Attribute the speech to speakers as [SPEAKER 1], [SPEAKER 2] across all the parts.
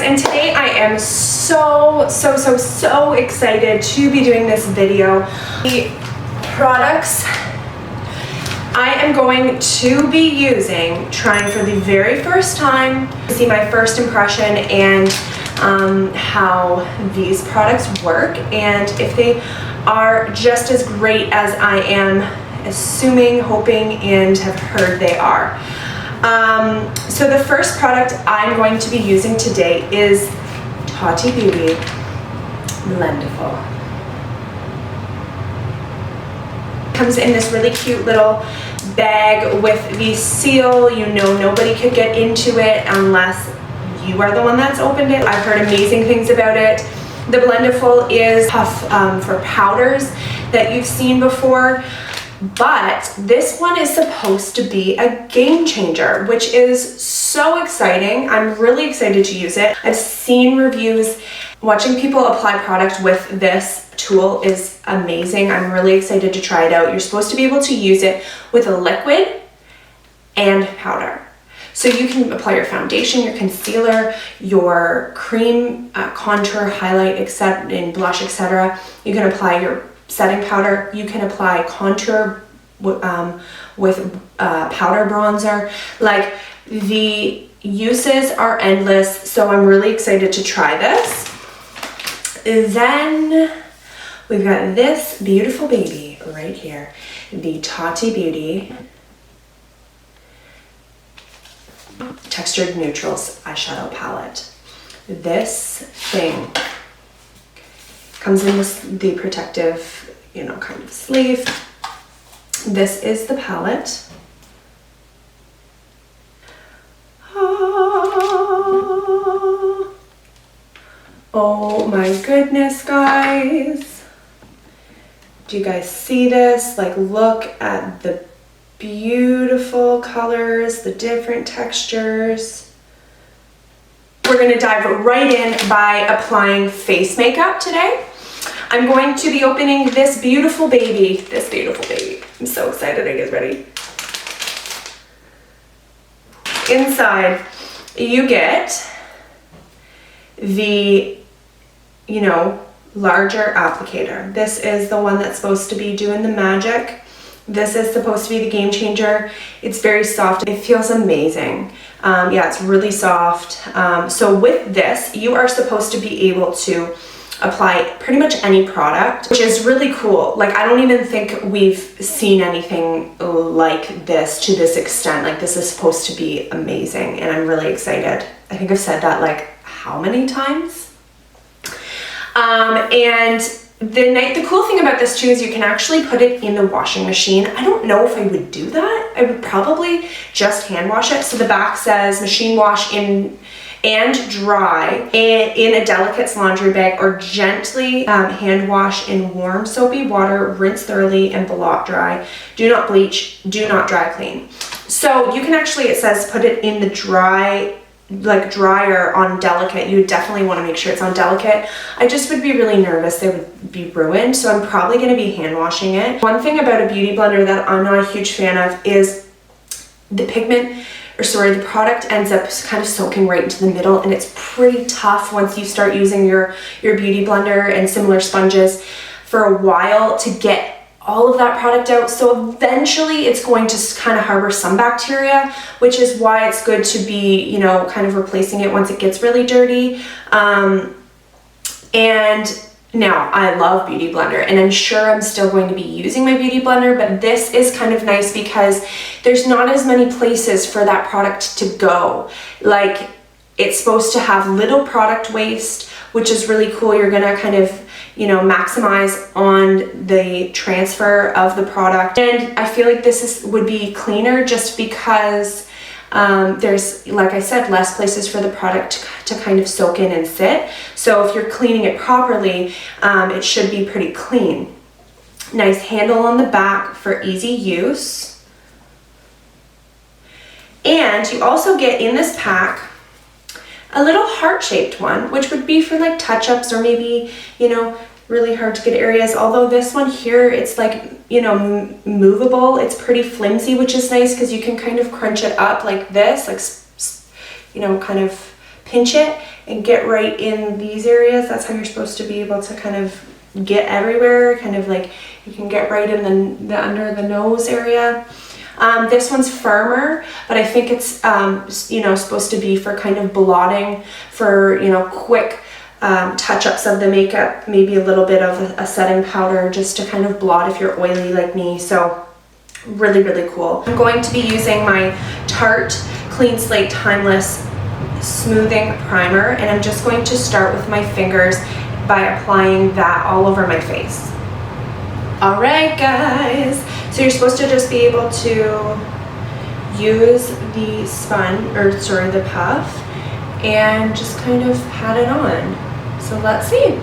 [SPEAKER 1] and today I am so excited to be doing this video. The products I am going to be using, trying for the very first time, to see my first impression and how these products work and if they are just as great as I am assuming, hoping, and have heard they are. So the first product I'm going to be using today is Tati Beauty Blendiful. Comes in this really cute little bag with the seal. You know nobody could get into it unless you are the one that's opened it. I've heard amazing things about it. The Blendiful is puff for powders that you've seen before, but this one is supposed to be a game changer, which is so exciting. I'm really excited to use it. I've seen reviews. Watching people apply product with this tool is amazing. I'm really excited to try it out. You're supposed to be able to use it with a liquid and powder. So you can apply your foundation, your concealer, your cream, contour, highlight, etc., and blush, etc. You can apply your setting powder. You can apply contour with powder bronzer. Like, the uses are endless, so I'm really excited to try this. Then we've got this beautiful baby right here, the Tati Beauty Textured Neutrals Eyeshadow Palette. This thing comes in with the protective, kind of sleeve. This is the palette. Oh my goodness, guys. Do you guys see this? Like, look at the beautiful colors, the different textures. We're gonna dive right in by applying face makeup today. I'm going to be opening this beautiful baby. I'm so excited. I get ready. Inside, you get the, larger applicator. This is the one that's supposed to be doing the magic. This is supposed to be the game changer. It's very soft. It feels amazing. Yeah, it's really soft. So with this, you are supposed to be able to apply pretty much any product, which is really cool. Like, I don't even think we've seen anything like this to this extent. Like, this is supposed to be amazing, and I'm really excited. I think I've said that like how many times? And the cool thing about this too is you can actually put it in the washing machine. I don't know if I would do that. I would probably just hand wash it. So the back says machine wash in and dry in a delicate laundry bag, or gently hand wash in warm soapy water, rinse thoroughly and blot dry. Do not bleach, do not dry clean. So you can actually, it says put it in the dryer on delicate. You would definitely want to make sure it's on delicate. I just would be really nervous they would be ruined, so I'm probably going to be hand washing it. One thing about a beauty blender that I'm not a huge fan of is the the product ends up kind of soaking right into the middle, and it's pretty tough once you start using your beauty blender and similar sponges for a while to get all of that product out. So eventually it's going to kind of harbor some bacteria, which is why it's good to be, kind of replacing it once it gets really dirty. And now I love Beauty Blender, and I'm sure I'm still going to be using my Beauty Blender, but this is kind of nice because there's not as many places for that product to go. Like, it's supposed to have little product waste, which is really cool. You're gonna kind of, maximize on the transfer of the product. And I feel like this would be cleaner just because there's, like I said, less places for the product to kind of soak in and sit. So if you're cleaning it properly, it should be pretty clean. Nice handle on the back for easy use. And you also get in this pack a little heart-shaped one, which would be for like touch-ups or maybe, really hard to get areas. Although this one here, it's like, movable. It's pretty flimsy, which is nice because you can kind of crunch it up like this, like, kind of pinch it and get right in these areas. That's how you're supposed to be able to kind of get everywhere, kind of like you can get right in the under the nose area. This one's firmer, but I think it's, you know, supposed to be for kind of blotting, for, you know, quick touch-ups of the makeup, maybe a little bit of a setting powder just to kind of blot if you're oily like me. So really, really cool. I'm going to be using my Tarte Clean Slate Timeless Smoothing Primer, and I'm just going to start with my fingers by applying that all over my face. All right, guys, so you're supposed to just be able to use the the puff and just kind of pat it on. So let's see.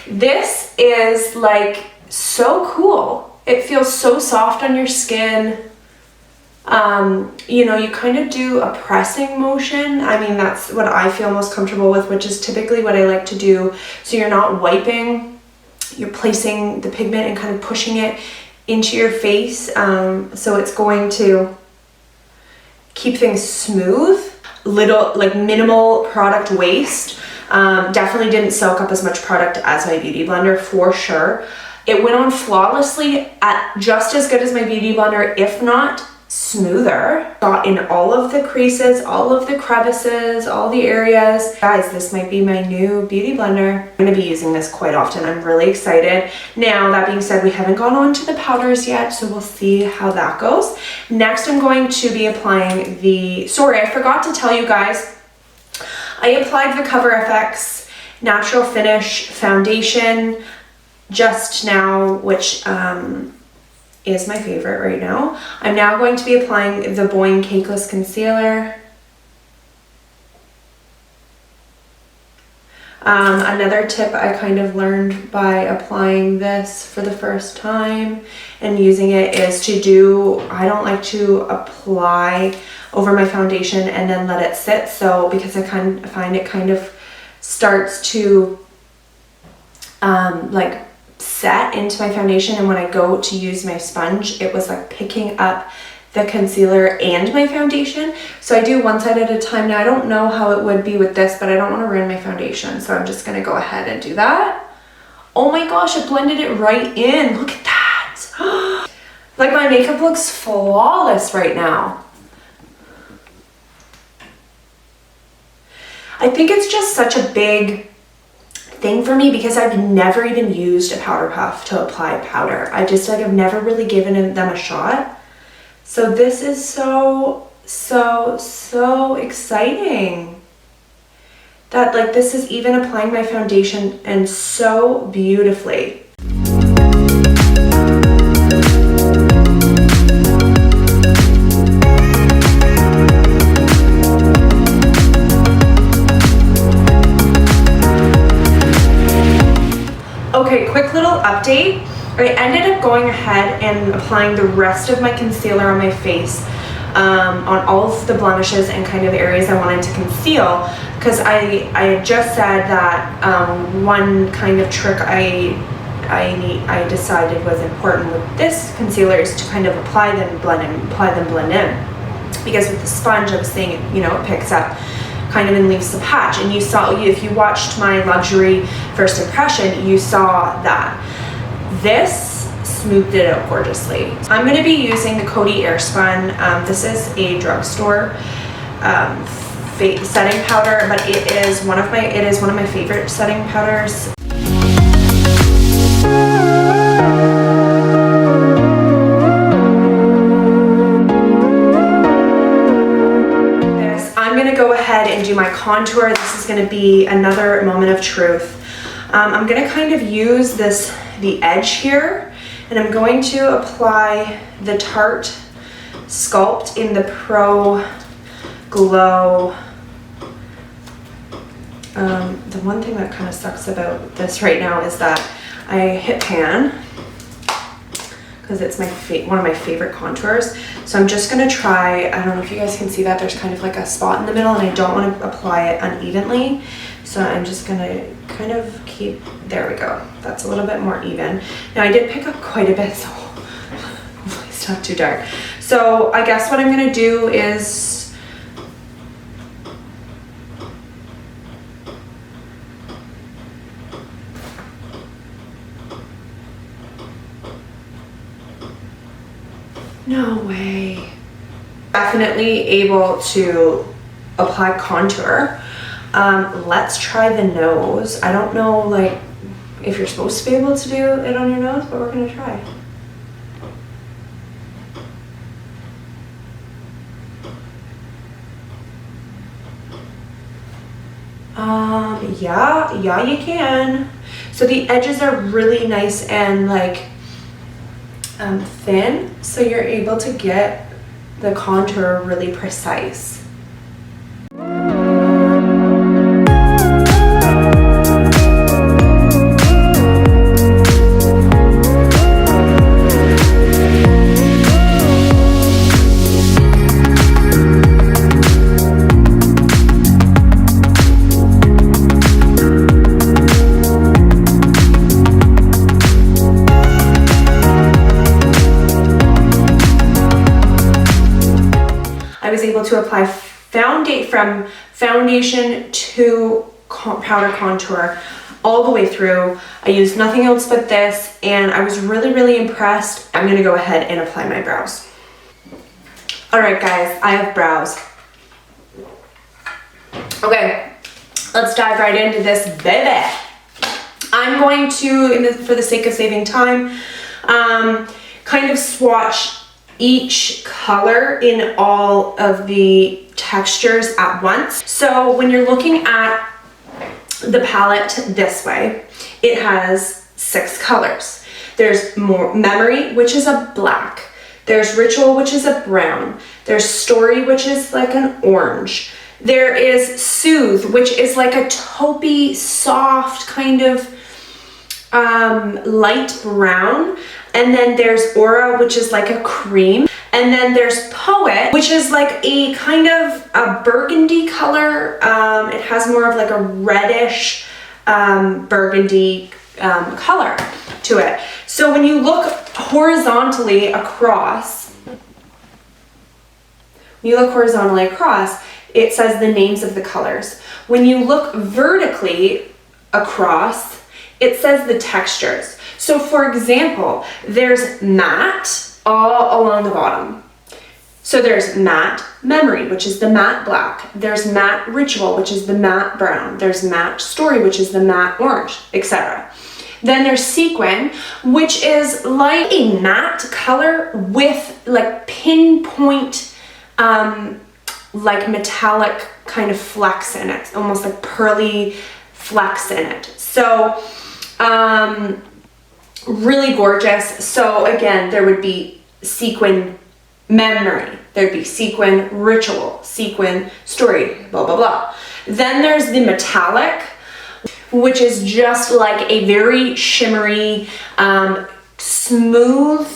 [SPEAKER 1] This is like so cool. It feels so soft on your skin. You know, you kind of do a pressing motion. I mean, that's what I feel most comfortable with, which is typically what I like to do. So you're not wiping, you're placing the pigment and kind of pushing it into your face. So it's going to keep things smooth, minimal product waste. Definitely didn't soak up as much product as my Beauty Blender, for sure. It went on flawlessly, at just as good as my Beauty Blender, if not smoother. Got in all of the creases, all of the crevices, all the areas. Guys, this might be my new Beauty Blender. I'm going to be using this quite often. I'm really excited. Now, that being said, we haven't gone on to the powders yet, so we'll see how that goes. Next, I'm going to be applying sorry, I forgot to tell you guys, I applied the Cover FX Natural Finish Foundation just now, which is my favorite right now. I'm now going to be applying the Boing Cakeless Concealer. Another tip I kind of learned by applying this for the first time and using it is I don't like to apply over my foundation and then let it sit. So because I find it kind of starts to like set into my foundation, and when I go to use my sponge, it was like picking up the concealer and my foundation. So I do one side at a time. Now I don't know how it would be with this, but I don't want to ruin my foundation, so I'm just gonna go ahead and do that. Oh my gosh, it blended it right in. Look at that. Like, my makeup looks flawless right now. I think it's just such a big thing for me because I've never even used a powder puff to apply powder. I've never really given them a shot. So this is so exciting that like this is even applying my foundation and so beautifully. Okay, quick little update. I ended up going ahead and applying the rest of my concealer on my face, on all of the blemishes and kind of areas I wanted to conceal, because I had just said that one kind of trick I decided was important with this concealer is to kind of apply them, blend in, because with the sponge I was saying, you know, it picks up kind of and leaves the patch, and you saw, if you watched my luxury first impression, you saw that this smoothed it out gorgeously. I'm going to be using the Coty Airspun. This is a drugstore setting powder, but it is one of my favorite setting powders. I'm going to go ahead and do my contour. This is going to be another moment of truth. I'm going to kind of use the edge here, and I'm going to apply the Tarte Sculpt in the Pro Glow The one thing that kind of sucks about this right now is that I hit pan because it's one of my favorite contours. So I'm just gonna try, I don't know if you guys can see that, there's kind of like a spot in the middle and I don't want to apply it unevenly. So I'm just gonna kind of keep, there we go. That's a little bit more even. Now I did pick up quite a bit, so hopefully it's not too dark. So I guess what I'm gonna do is, no way. Definitely able to apply contour. Let's try the nose. I don't know like if you're supposed to be able to do it on your nose, but we're gonna try. Yeah, you can. So the edges are really nice and like thin, so you're able to get the contour really precise. To apply from foundation to powder contour all the way through. I used nothing else but this and I was really impressed. I'm gonna go ahead and apply my brows. All right guys, I have brows. Okay, let's dive right into this baby. I'm going to, for the sake of saving time, kind of swatch each color in all of the textures at once. So when you're looking at the palette this way, it has 6 colors. There's more Memory, which is a black. There's Ritual, which is a brown. There's Story, which is like an orange. There is Soothe, which is like a taupey, soft kind of light brown. And then there's Aura, which is like a cream. And then there's Poet, which is like a kind of a burgundy color. It has more of like a reddish burgundy color to it. So when you look horizontally across, it says the names of the colors. When you look vertically across, it says the textures. So for example, there's Matte all along the bottom. So there's Matte Memory, which is the matte black. There's Matte Ritual, which is the matte brown. There's Matte Story, which is the matte orange, etc. Then there's Sequin, which is like a matte color with like pinpoint, like metallic kind of flecks in it, almost like pearly flecks in it. So, really gorgeous. So again, there would be Sequin Memory, there'd be Sequin Ritual, Sequin Story, blah, blah, blah. Then there's the metallic, which is just like a very shimmery, smooth,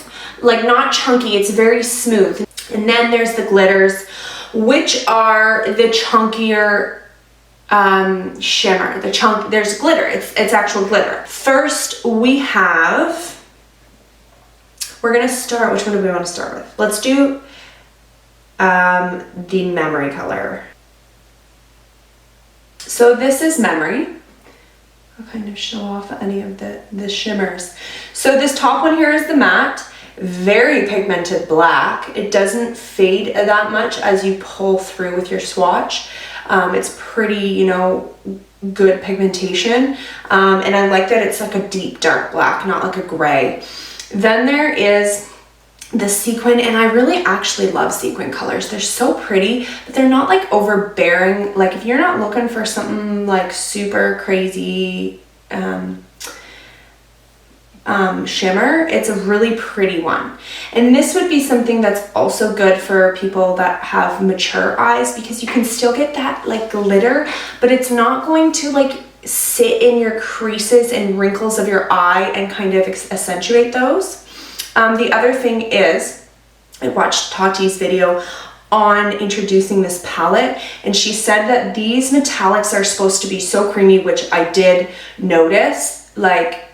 [SPEAKER 1] like not chunky, it's very smooth. And then there's the glitters, which are the chunkier shimmer. There's glitter, it's actual glitter. First we have, we're gonna start, which one do we want to start with? Let's do the Memory color. So this is Memory. I'll kind of show off any of the shimmers. So this top one here is the matte, very pigmented black. It doesn't fade that much as you pull through with your swatch. It's pretty, you know, good pigmentation. And I like that it's like a deep dark black, not like a gray. Then there is the sequin, and I really actually love sequin colors. They're so pretty, but they're not like overbearing. Like if you're not looking for something like super crazy, shimmer. It's a really pretty one. And this would be something that's also good for people that have mature eyes, because you can still get that like glitter, but it's not going to like sit in your creases and wrinkles of your eye and kind of accentuate those. The other thing is, I watched Tati's video on introducing this palette, and she said that these metallics are supposed to be so creamy, which I did notice, like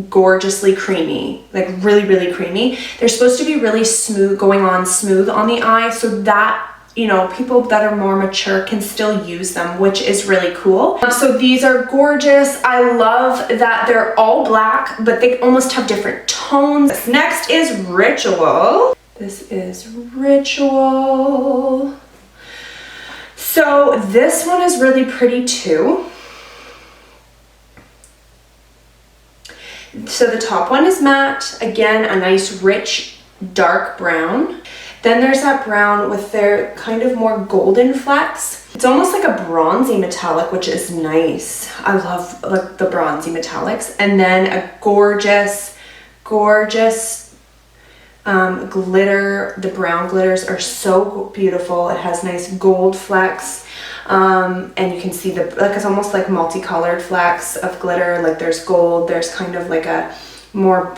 [SPEAKER 1] gorgeously creamy, like really creamy. They're supposed to be really smooth, going on smooth on the eye, so that, you know, people that are more mature can still use them, which is really cool. So these are gorgeous. I love that they're all black, but they almost have different tones. Next is Ritual. This is Ritual. So this one is really pretty too. So the top one is matte. Again, a nice rich dark brown. Then there's that brown with their kind of more golden flecks. It's almost like a bronzy metallic, which is nice. I love like the bronzy metallics. And then a gorgeous glitter. The brown glitters are so beautiful. It has nice gold flecks. And you can see the, like, it's almost like multicolored flecks of glitter. Like there's gold, there's kind of like a more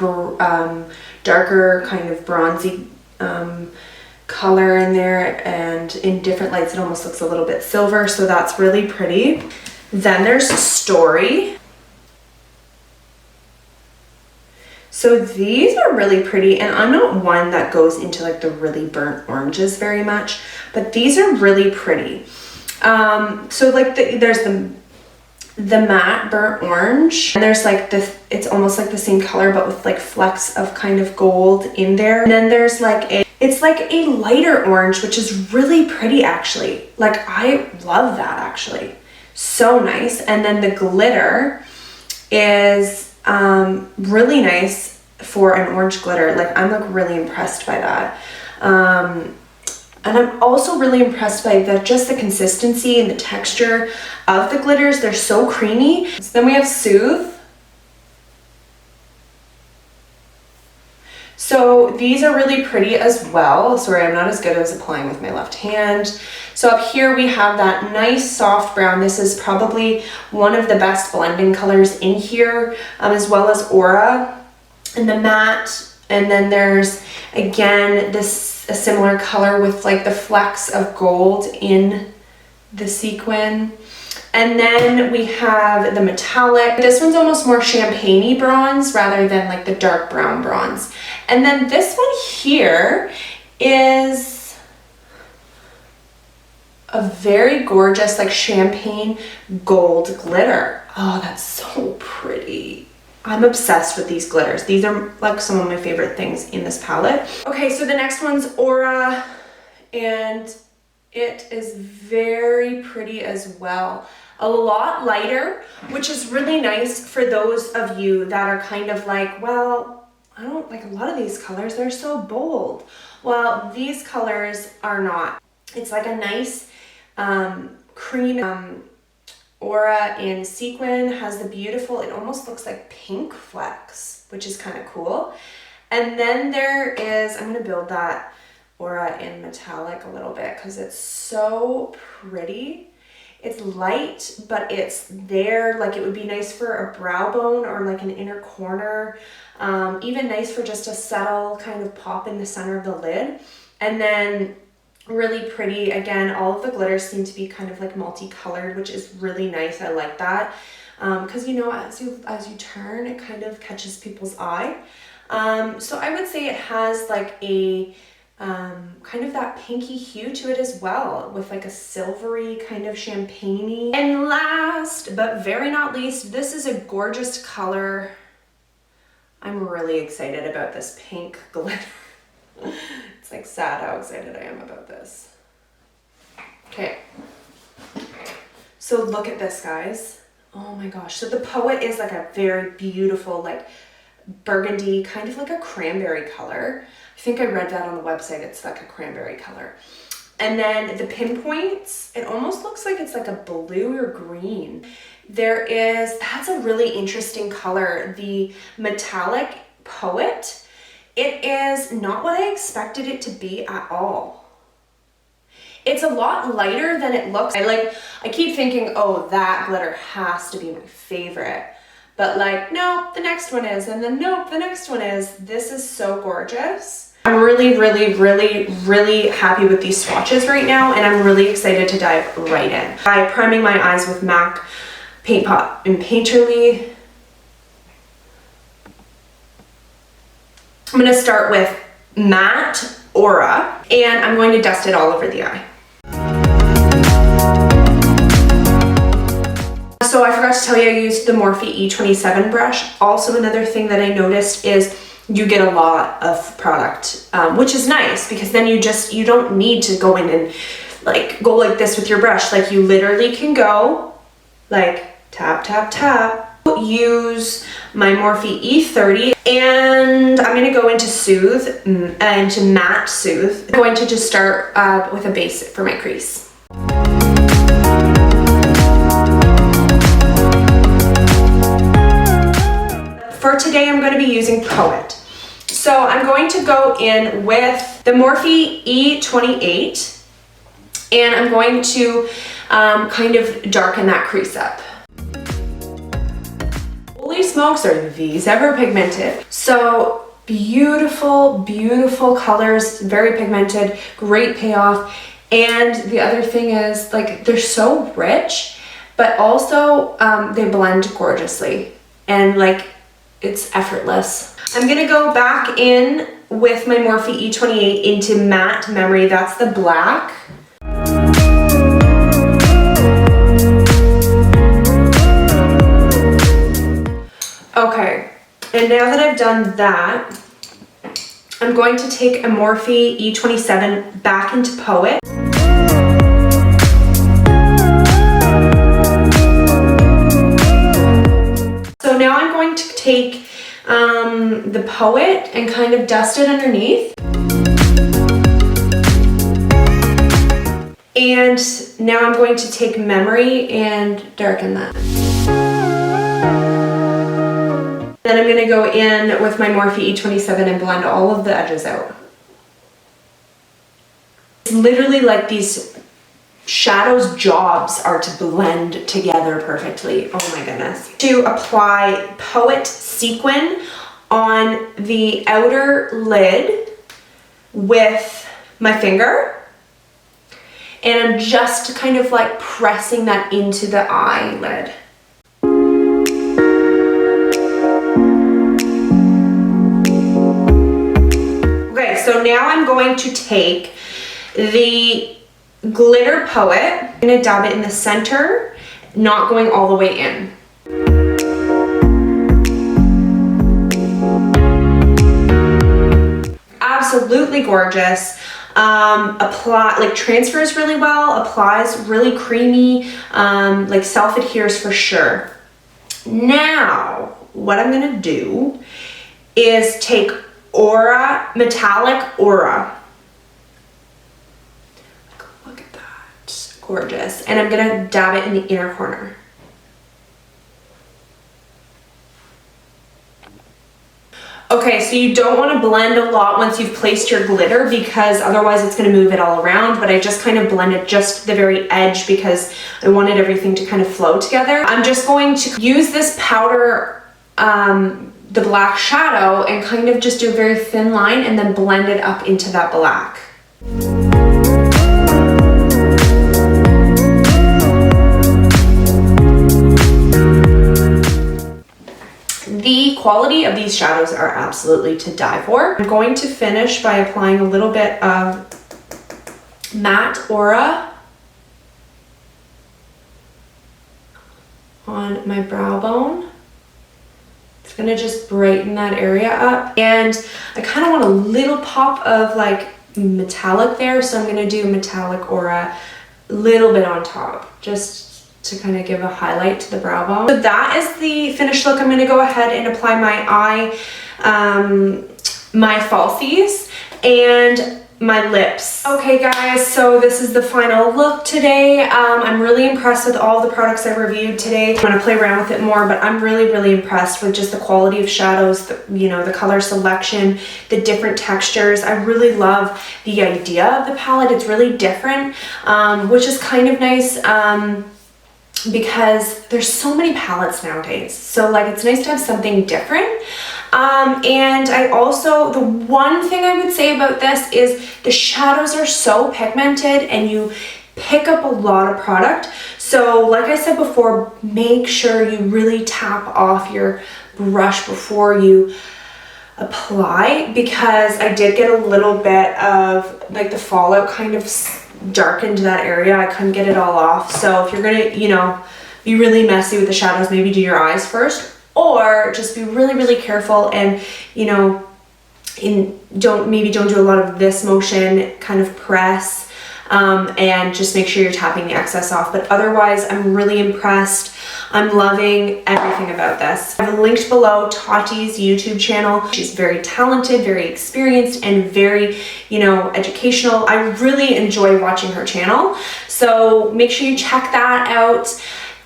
[SPEAKER 1] darker kind of bronzy color in there, and in different lights it almost looks a little bit silver, so that's really pretty. Then there's Story. So these are really pretty, and I'm not one that goes into like the really burnt oranges very much, but these are really pretty. So like there's the matte burnt orange, and there's like this, it's almost like the same color but with like flecks of kind of gold in there. And then there's like it's like a lighter orange, which is really pretty actually. Like I love that actually. So nice. And then the glitter is really nice for an orange glitter. Like I'm like really impressed by that. And I'm also really impressed by just the consistency and the texture of the glitters. They're so creamy. So then we have Soothe. So these are really pretty as well. Sorry, I'm not as good as applying with my left hand. So up here we have that nice soft brown. This is probably one of the best blending colors in here, as well as Aura and the matte. And then there's, again, a similar color with like the flecks of gold in the sequin. And then we have the metallic. This one's almost more champagne-y bronze rather than like the dark brown bronze. And then this one here is a very gorgeous like champagne gold glitter. Oh, that's so pretty. I'm obsessed with these glitters. These are like some of my favorite things in this palette. Okay, so the next one's Aura, and it is very pretty as well. A lot lighter, which is really nice for those of you that are kind of like, well, I don't like a lot of these colors, they're so bold. Well, these colors are not. It's like a nice cream. Aura in sequin has the beautiful, it almost looks like pink flecks, which is kind of cool. And then there is, I'm going to build that Aura in metallic a little bit because it's so pretty. It's light, but it's there, like it would be nice for a brow bone or like an inner corner, even nice for just a subtle kind of pop in the center of the lid. And then really pretty, again, all of the glitters seem to be kind of like multicolored, which is really nice. I like that because, you know, as you turn, it kind of catches people's eye. So I would say it has like a kind of that pinky hue to it as well, with like a silvery kind of champagne-y. And last but very not least, this is a gorgeous color. I'm really excited about this pink glitter. It's like sad how excited I am about this. Okay, so look at this, guys. Oh my gosh. So the Poet is like a very beautiful, like burgundy, kind of like a cranberry color. I think I read that on the website. It's like a cranberry color. And then the pinpoints, it almost looks like it's like a blue or green. that's a really interesting color, the Metallic Poet. It is not what I expected it to be at all. It's a lot lighter than it looks. I keep thinking, oh, that glitter has to be my favorite. But like, no, the next one is, and then nope, the next one is. This is so gorgeous. I'm really, really, really, really happy with these swatches right now, and I'm really excited to dive right in. By priming my eyes with MAC Paint Pot and Painterly. I'm gonna start with Matte Aura, and I'm going to dust it all over the eye. So I forgot to tell you, I used the Morphe E27 brush. Also, another thing that I noticed is you get a lot of product, which is nice, because then you don't need to go in and like go like this with your brush. Like, you literally can go like tap, tap, tap. Use my Morphe E30, and I'm gonna go into Soothe and to Matte Soothe. I'm going to just start with a base for my crease. For today, I'm going to be using Poet. So I'm going to go in with the Morphe E28, and I'm going to kind of darken that crease up. Holy smokes, are these ever pigmented. So beautiful, beautiful colors, very pigmented, great payoff. And the other thing is, like, they're so rich, but also they blend gorgeously, and like, it's effortless. I'm gonna go back in with my Morphe E28 into Matte Memory. That's the black. Okay, and now that I've done that, I'm going to take a Morphe E27 back into Poet. So now I'm going to take the Poet and kind of dust it underneath. And now I'm going to take Memory and darken that. Then I'm going to go in with my Morphe E27 and blend all of the edges out. It's literally like these shadows' jobs are to blend together perfectly. Oh my goodness. To apply Poet Sequin on the outer lid with my finger. And I'm just kind of like pressing that into the eyelid. Okay, so now I'm going to take the Glitter Poet. I'm gonna dab it in the center, not going all the way in. Absolutely gorgeous. Transfers really well, applies really creamy, like self-adheres for sure. Now, what I'm gonna do is take Aura, Metallic Aura. Look at that, gorgeous. And I'm gonna dab it in the inner corner. Okay, so you don't want to blend a lot once you've placed your glitter, because otherwise it's going to move it all around, but I just kind of blended just the very edge because I wanted everything to kind of flow together. I'm just going to use this powder, the black shadow, and kind of just do a very thin line and then blend it up into that black. The quality of these shadows are absolutely to die for. I'm going to finish by applying a little bit of Matte Aura on my brow bone. It's gonna just brighten that area up. And I kind of want a little pop of like metallic there, so I'm gonna do Metallic Aura a little bit on top, just to kind of give a highlight to the brow bone. So that is the finished look. I'm going to go ahead and apply my eye, my falsies, and my lips. Okay guys, so this is the final look today. I'm really impressed with all the products I reviewed today. I'm gonna play around with it more, but I'm really impressed with just the quality of shadows, the color selection, the different textures. I really love the idea of the palette. It's really different, which is kind of nice. Because there's so many palettes nowadays, so like it's nice to have something different. And I also, the one thing I would say about this is the shadows are so pigmented and you pick up a lot of product. So like I said before, make sure you really tap off your brush before you apply, because I did get a little bit of like the fallout kind of darkened that area. I couldn't get it all off. So if you're gonna, be really messy with the shadows, maybe do your eyes first, or just be really careful and, don't do a lot of this motion, kind of press, and just make sure you're tapping the excess off. But otherwise, I'm really impressed. I'm loving everything about this. I've linked below Tati's YouTube channel. She's very talented, very experienced, and very, educational. I really enjoy watching her channel. So make sure you check that out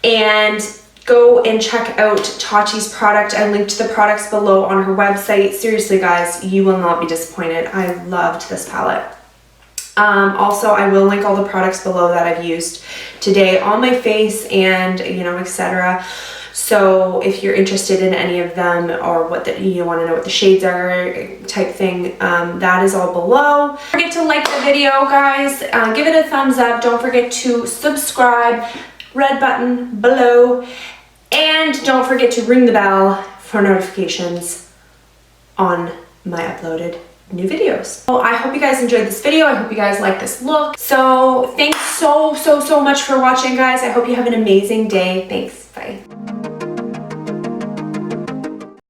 [SPEAKER 1] and go and check out Tati's product. I linked the products below on her website. Seriously guys, you will not be disappointed. I loved this palette. Also, I will link all the products below that I've used today on my face and, etc. So if you're interested in any of them, or you want to know what the shades are type thing, that is all below. Don't forget to like the video, guys. Give it a thumbs up. Don't forget to subscribe. Red button below. And don't forget to ring the bell for notifications on my uploaded new videos. So I hope you guys enjoyed this video. I hope you guys like this look. So thanks so much for watching, guys. I hope you have an amazing day. Thanks. Bye.